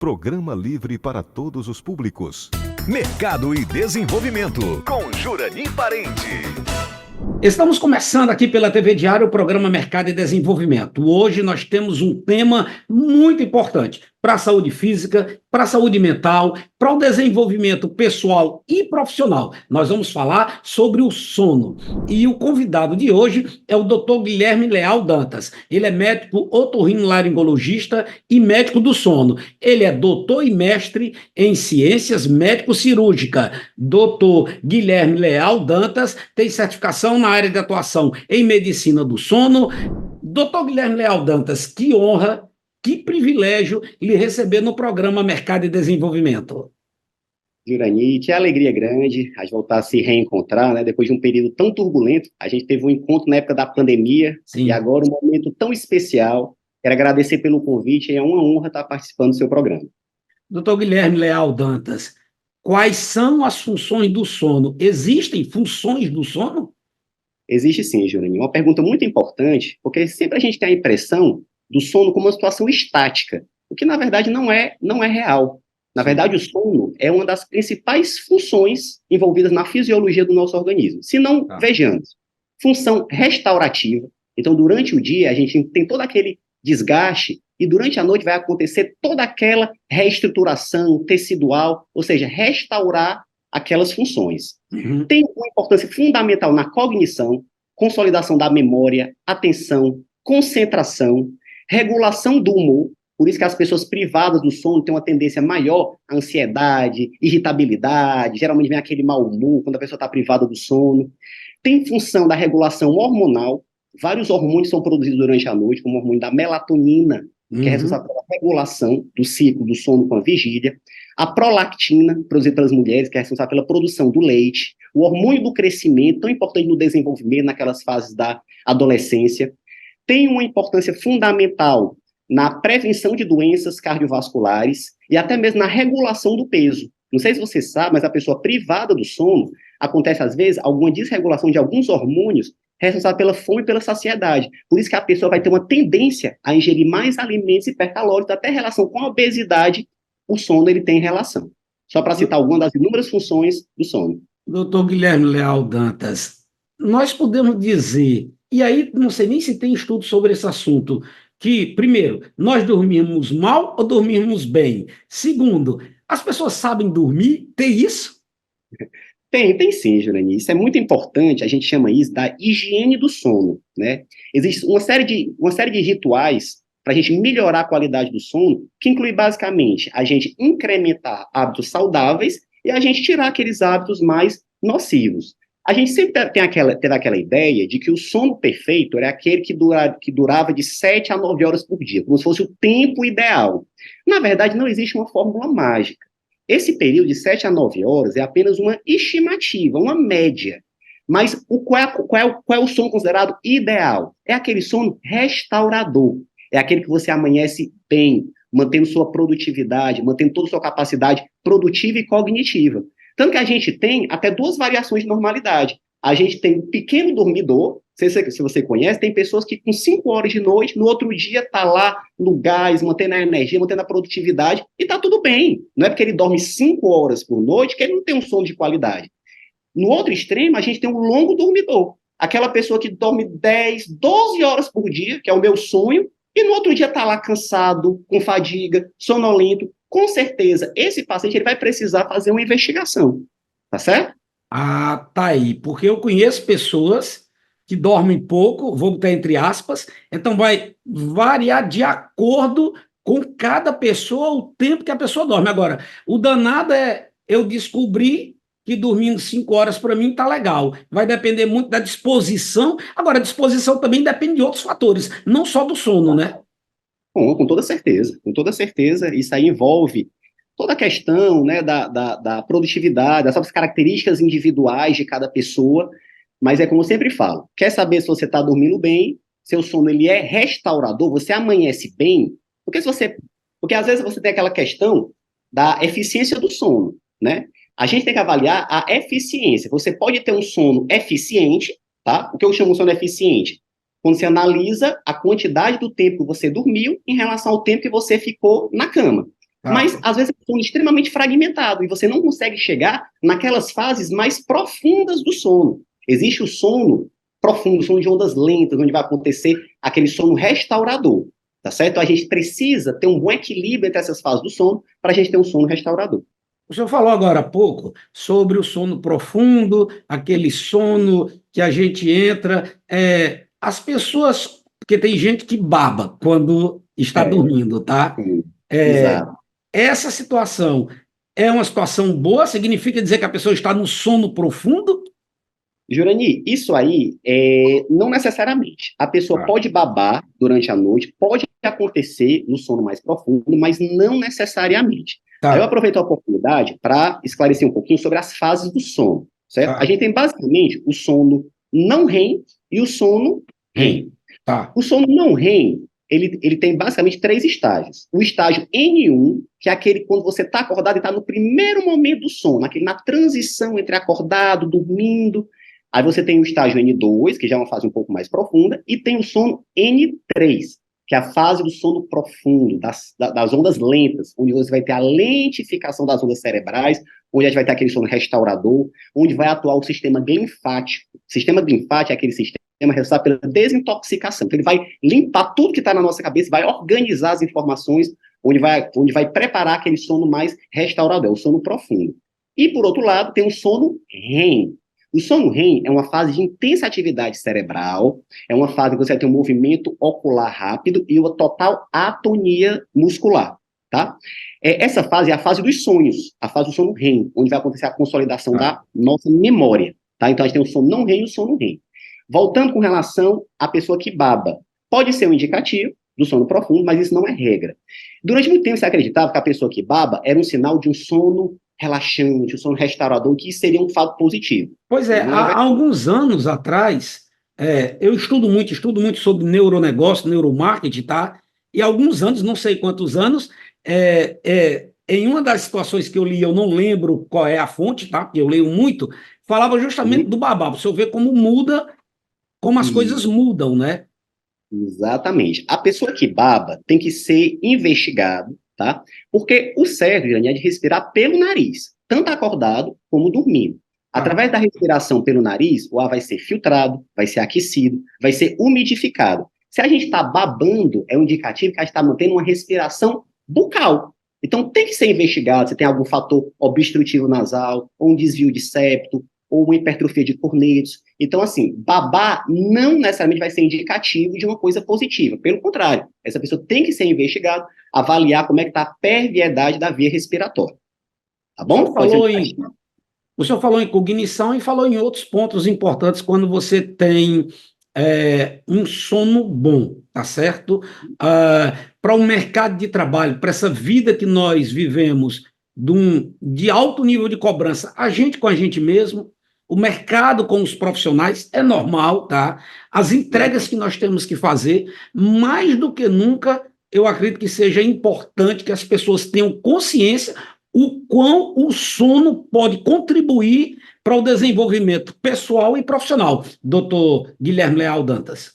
Programa livre para todos os públicos. Mercado e Desenvolvimento, com Jurani Parente. Estamos começando aqui pela TV Diário o programa Mercado e Desenvolvimento. Hoje nós temos um tema muito importante para a saúde física, para a saúde mental, para o desenvolvimento pessoal e profissional. Nós vamos falar sobre o sono. E o convidado de hoje é o Dr. Guilherme Leal Dantas. Ele é médico otorrinolaringologista e médico do sono. Ele é doutor e mestre em ciências médico-cirúrgica. Dr. Guilherme Leal Dantas tem certificação na área de atuação em medicina do sono. Dr. Guilherme Leal Dantas, que honra, que privilégio lhe receber no programa Mercado e Desenvolvimento. Jurani, que alegria grande a gente voltar a se reencontrar, né? Depois de um período tão turbulento. A gente teve um encontro na época da pandemia. Sim. E agora um momento tão especial. Quero agradecer pelo convite, é uma honra estar participando do seu programa. Doutor Guilherme Leal Dantas, quais são as funções do sono? Existem funções do sono? Existe sim, Jurani. Uma pergunta muito importante, porque sempre a gente tem a impressão do sono como uma situação estática, o que na verdade não é real. Na verdade, o sono é uma das principais funções envolvidas na fisiologia do nosso organismo. Se não, vejamos, função restaurativa. Então, durante o dia, a gente tem todo aquele desgaste e durante a noite vai acontecer toda aquela reestruturação tecidual, ou seja, restaurar aquelas funções. Uhum. Tem uma importância fundamental na cognição, consolidação da memória, atenção, concentração, regulação do humor. Por isso que as pessoas privadas do sono têm uma tendência maior à ansiedade, irritabilidade, geralmente vem aquele mau humor quando a pessoa está privada do sono. Tem função da regulação hormonal, vários hormônios são produzidos durante a noite, como o hormônio da melatonina, que é responsável pela regulação do ciclo do sono com a vigília, a prolactina, produzida pelas mulheres, que é responsável pela produção do leite, o hormônio do crescimento, tão importante no desenvolvimento, naquelas fases da adolescência, tem uma importância fundamental na prevenção de doenças cardiovasculares e até mesmo na regulação do peso. Não sei se você sabe, mas a pessoa privada do sono, acontece às vezes alguma desregulação de alguns hormônios responsável pela fome e pela saciedade. Por isso que a pessoa vai ter uma tendência a ingerir mais alimentos hipercalóricos, até relação com a obesidade, o sono ele tem relação. Só para citar algumas das inúmeras funções do sono. Doutor Guilherme Leal Dantas, nós podemos dizer, e aí não sei nem se tem estudo sobre esse assunto, que, primeiro, nós dormimos mal ou dormimos bem? Segundo, as pessoas sabem dormir? Tem isso? Tem sim, Jurani. Isso é muito importante, a gente chama isso da higiene do sono, né? Existe uma série de rituais para a gente melhorar a qualidade do sono, que inclui basicamente a gente incrementar hábitos saudáveis e a gente tirar aqueles hábitos mais nocivos. A gente sempre teve aquela ideia de que o sono perfeito era aquele que durava de 7 a 9 horas por dia, como se fosse o tempo ideal. Na verdade, não existe uma fórmula mágica. Esse período de 7 a 9 horas é apenas uma estimativa, uma média. Mas qual é o sono considerado ideal? É aquele sono restaurador. É aquele que você amanhece bem, mantendo sua produtividade, mantendo toda a sua capacidade produtiva e cognitiva. Tanto que a gente tem até duas variações de normalidade. A gente tem um pequeno dormidor, se você conhece, tem pessoas que com 5 horas de noite, no outro dia está lá no gás, mantendo a energia, mantendo a produtividade, e está tudo bem. Não é porque ele dorme 5 horas por noite que ele não tem um sono de qualidade. No outro extremo, a gente tem um longo dormidor. Aquela pessoa que dorme 10, 12 horas por dia, que é o meu sonho, e no outro dia está lá cansado, com fadiga, sonolento. Com certeza, esse paciente ele vai precisar fazer uma investigação, tá certo? Ah, tá aí, porque eu conheço pessoas que dormem pouco, vou botar entre aspas, então vai variar de acordo com cada pessoa o tempo que a pessoa dorme. Agora, o danado é eu descobrir que dormindo 5 horas para mim tá legal. Vai depender muito da disposição. Agora, a disposição também depende de outros fatores, não só do sono, né? Bom, com toda certeza, isso aí envolve toda a questão, né, da produtividade, das características individuais de cada pessoa, mas é como eu sempre falo, quer saber se você está dormindo bem, seu sono ele é restaurador, você amanhece bem, porque às vezes você tem aquela questão da eficiência do sono, né? A gente tem que avaliar a eficiência, você pode ter um sono eficiente, tá? O que eu chamo de sono eficiente? Quando você analisa a quantidade do tempo que você dormiu em relação ao tempo que você ficou na cama. Mas, às vezes, é um sono extremamente fragmentado e você não consegue chegar naquelas fases mais profundas do sono. Existe o sono profundo, o sono de ondas lentas, onde vai acontecer aquele sono restaurador, tá certo? A gente precisa ter um bom equilíbrio entre essas fases do sono para a gente ter um sono restaurador. O senhor falou agora há pouco sobre o sono profundo, aquele sono que a gente entra. As pessoas, porque tem gente que baba quando está dormindo, tá? Sim, É, exato. essa situação é uma situação boa? Significa dizer que a pessoa está no sono profundo? Jurani, isso aí não necessariamente. A pessoa Ah, pode babar durante a noite, pode acontecer no sono mais profundo, mas não necessariamente. Aí eu tá, aproveito a oportunidade para esclarecer um pouquinho sobre as fases do sono, certo? A tá, gente tem basicamente o sono não REM e o sono REM. hein, tá, O sono não REM, ele tem basicamente três estágios. O estágio N1, que é aquele quando você está acordado e está no primeiro momento do sono, aquele na transição entre acordado, dormindo. Aí você tem o estágio N2, que já é uma fase um pouco mais profunda, e tem o sono N3, que é a fase do sono profundo, das ondas lentas, onde você vai ter a lentificação das ondas cerebrais, onde a gente vai ter aquele sono restaurador, onde vai atuar o sistema linfático. O sistema linfático é aquele sistema responsável pela desintoxicação. Então, ele vai limpar tudo que está na nossa cabeça, vai organizar as informações, onde vai preparar aquele sono mais restaurador, o sono profundo. E, por outro lado, tem o sono REM. O sono REM é uma fase de intensa atividade cerebral, é uma fase que você vai ter um movimento ocular rápido e uma total atonia muscular, tá? Essa fase é a fase dos sonhos, a fase do sono REM, onde vai acontecer a consolidação tá. da nossa memória, tá? Então, a gente tem o sono não REM e o sono REM. Voltando com relação à pessoa que baba, pode ser um indicativo do sono profundo, mas isso não é regra. Durante muito tempo, você acreditava que a pessoa que baba era um sinal de um sono relaxante, um sono restaurador, que isso seria um fato positivo. Pois é, Não é há verdade. alguns anos atrás, eu estudo muito sobre neuronegócio, neuromarketing, tá? E há alguns anos, não sei quantos anos, em uma das situações que eu li, eu não lembro qual é a fonte, tá? Porque eu leio muito, falava justamente do babá. Você vê como muda, como as coisas mudam, né? Exatamente. A pessoa que baba tem que ser investigado, tá? Porque o certo, Jane, é de respirar pelo nariz, tanto acordado como dormindo. Tá. Através da respiração pelo nariz, o ar vai ser filtrado, vai ser aquecido, vai ser umidificado. Se a gente está babando, é um indicativo que a gente está mantendo uma respiração bucal. Então, tem que ser investigado se tem algum fator obstrutivo nasal, ou um desvio de septo, ou uma hipertrofia de cornetos. Então, assim, babar não necessariamente vai ser indicativo de uma coisa positiva. Pelo contrário, essa pessoa tem que ser investigada, avaliar como é que está a perviedade da via respiratória. Tá O senhor bom? Pode ser falou em, indicativo. o senhor falou em cognição e falou em outros pontos importantes quando você tem um sono bom, tá certo? Para o mercado de trabalho, para essa vida que nós vivemos de alto nível de cobrança, a gente com a gente mesmo, o mercado com os profissionais, é normal, tá? As entregas que nós temos que fazer, mais do que nunca, eu acredito que seja importante que as pessoas tenham consciência o quão o sono pode contribuir para o desenvolvimento pessoal e profissional, doutor Guilherme Leal Dantas.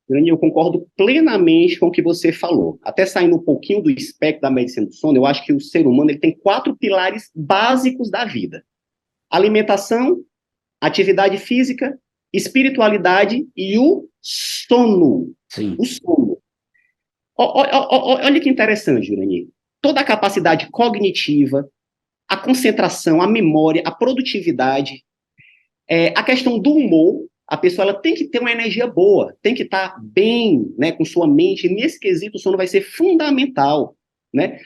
Dani, eu concordo plenamente com o que você falou. Até saindo um pouquinho do espectro da medicina do sono, eu acho que o ser humano ele tem 4 pilares básicos da vida: alimentação, atividade física, espiritualidade e o sono. Sim. O sono. Olha que interessante, Jurani. Toda a capacidade cognitiva, a concentração, a memória, a produtividade, a questão do humor, a pessoa ela tem que ter uma energia boa, tem que estar bem, né, com sua mente. E nesse quesito, o sono vai ser fundamental, né?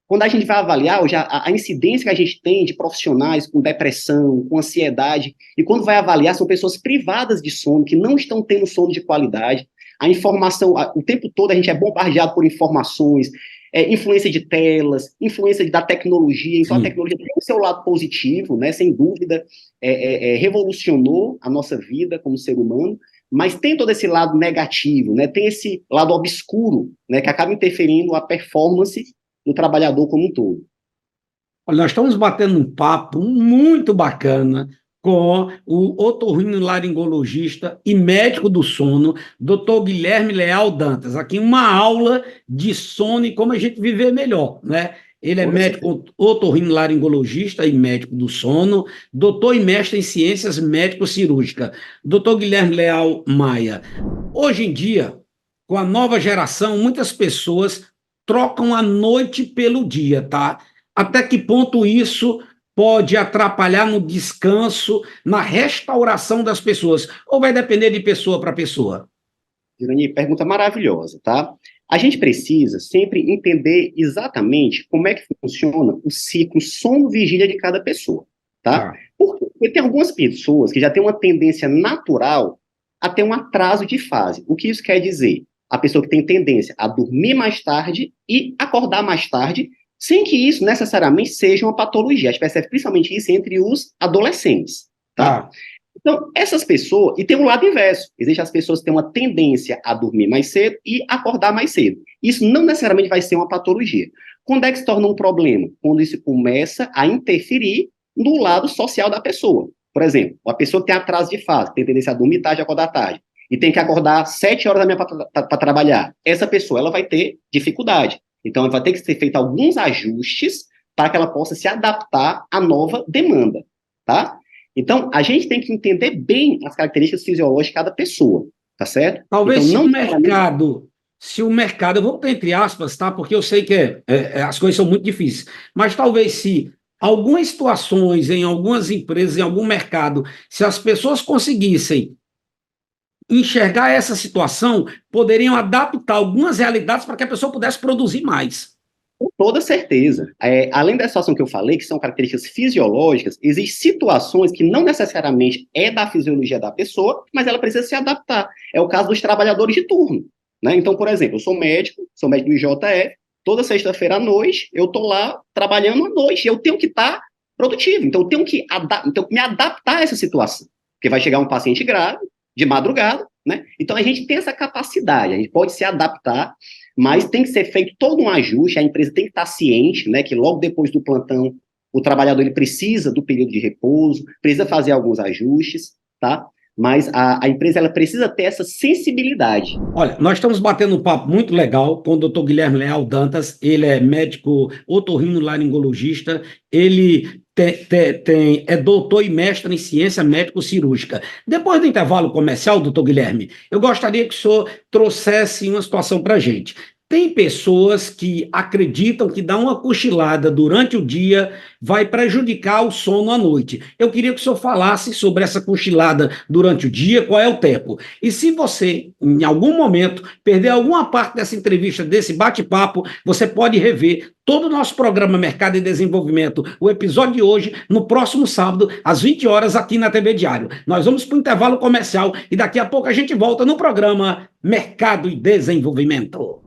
Quando a gente vai avaliar hoje a incidência que a gente tem de profissionais com depressão, com ansiedade, e quando vai avaliar, são pessoas privadas de sono, que não estão tendo sono de qualidade. A informação, o tempo todo a gente é bombardeado por informações, influência de telas, influência da tecnologia. Então, a Sim. tecnologia tem o seu lado positivo, né, sem dúvida, revolucionou a nossa vida como ser humano, mas tem todo esse lado negativo, né, tem esse lado obscuro, né, que acaba interferindo a performance do trabalhador como um todo. Olha, nós estamos batendo um papo muito bacana com o otorrinolaringologista e médico do sono, doutor Guilherme Leal Dantas. Aqui uma aula de sono e como a gente viver melhor, né? Ele é Toda certeza. médico otorrinolaringologista e médico do sono, doutor e mestre em ciências médico-cirúrgica. Doutor Guilherme Leal Maia. Hoje em dia, com a nova geração, muitas pessoas trocam a noite pelo dia, tá? Até que ponto isso pode atrapalhar no descanso, na restauração das pessoas? Ou vai depender de pessoa para pessoa? Irani, pergunta maravilhosa, tá? A gente precisa sempre entender exatamente como é que funciona o ciclo sono-vigília de cada pessoa, tá? Tá, Porque tem algumas pessoas que já têm uma tendência natural a ter um atraso de fase. O que isso quer dizer? A pessoa que tem tendência a dormir mais tarde e acordar mais tarde, sem que isso necessariamente seja uma patologia. A gente percebe principalmente isso entre os adolescentes, tá? tá, Então, essas pessoas, e tem um lado inverso, existem as pessoas que têm uma tendência a dormir mais cedo e acordar mais cedo. Isso não necessariamente vai ser uma patologia. Quando é que se torna um problema? Quando isso começa a interferir no lado social da pessoa. Por exemplo, uma pessoa que tem atraso de fase, tem tendência a dormir tarde e acordar tarde, e tem que acordar 7 horas da manhã para trabalhar. Essa pessoa ela vai ter dificuldade. Então, vai ter que ser feito alguns ajustes para que ela possa se adaptar à nova demanda, tá? Então, a gente tem que entender bem as características fisiológicas de cada pessoa, tá certo? talvez Então, não se o mercado, eu vou botar entre aspas, tá? Porque eu sei que as coisas são muito difíceis, mas talvez se algumas situações, em algumas empresas, em algum mercado, se as pessoas conseguissem enxergar essa situação, poderiam adaptar algumas realidades para que a pessoa pudesse produzir mais. com toda certeza. Além da situação que eu falei, que são características fisiológicas, existem situações que não necessariamente é da fisiologia da pessoa, mas ela precisa se adaptar. É o caso dos trabalhadores de turno, né? Então, por exemplo, eu sou médico do IJF, toda sexta-feira à noite, eu estou lá trabalhando à noite, e eu tenho que estar produtivo, então eu tenho que me adaptar a essa situação, porque vai chegar um paciente grave, de madrugada, né? Então a gente tem essa capacidade, a gente pode se adaptar, mas tem que ser feito todo um ajuste, a empresa tem que estar ciente, né, que logo depois do plantão, o trabalhador ele precisa do período de repouso, precisa fazer alguns ajustes, tá? Mas a empresa ela precisa ter essa sensibilidade. Olha, nós estamos batendo um papo muito legal com o Dr. Guilherme Leal Dantas, ele é médico otorrinolaringologista, ele é doutor e mestre em ciência médico-cirúrgica. Depois do intervalo comercial, doutor Guilherme, eu gostaria que o senhor trouxesse uma situação para a gente. Tem pessoas que acreditam que dar uma cochilada durante o dia vai prejudicar o sono à noite. Eu queria que o senhor falasse sobre essa cochilada durante o dia, qual é o tempo. E se você, em algum momento, perder alguma parte dessa entrevista, desse bate-papo, você pode rever todo o nosso programa Mercado e Desenvolvimento, o episódio de hoje, no próximo sábado, às 20 horas, aqui na TV Diário. Nós vamos para o intervalo comercial e daqui a pouco a gente volta no programa Mercado e Desenvolvimento.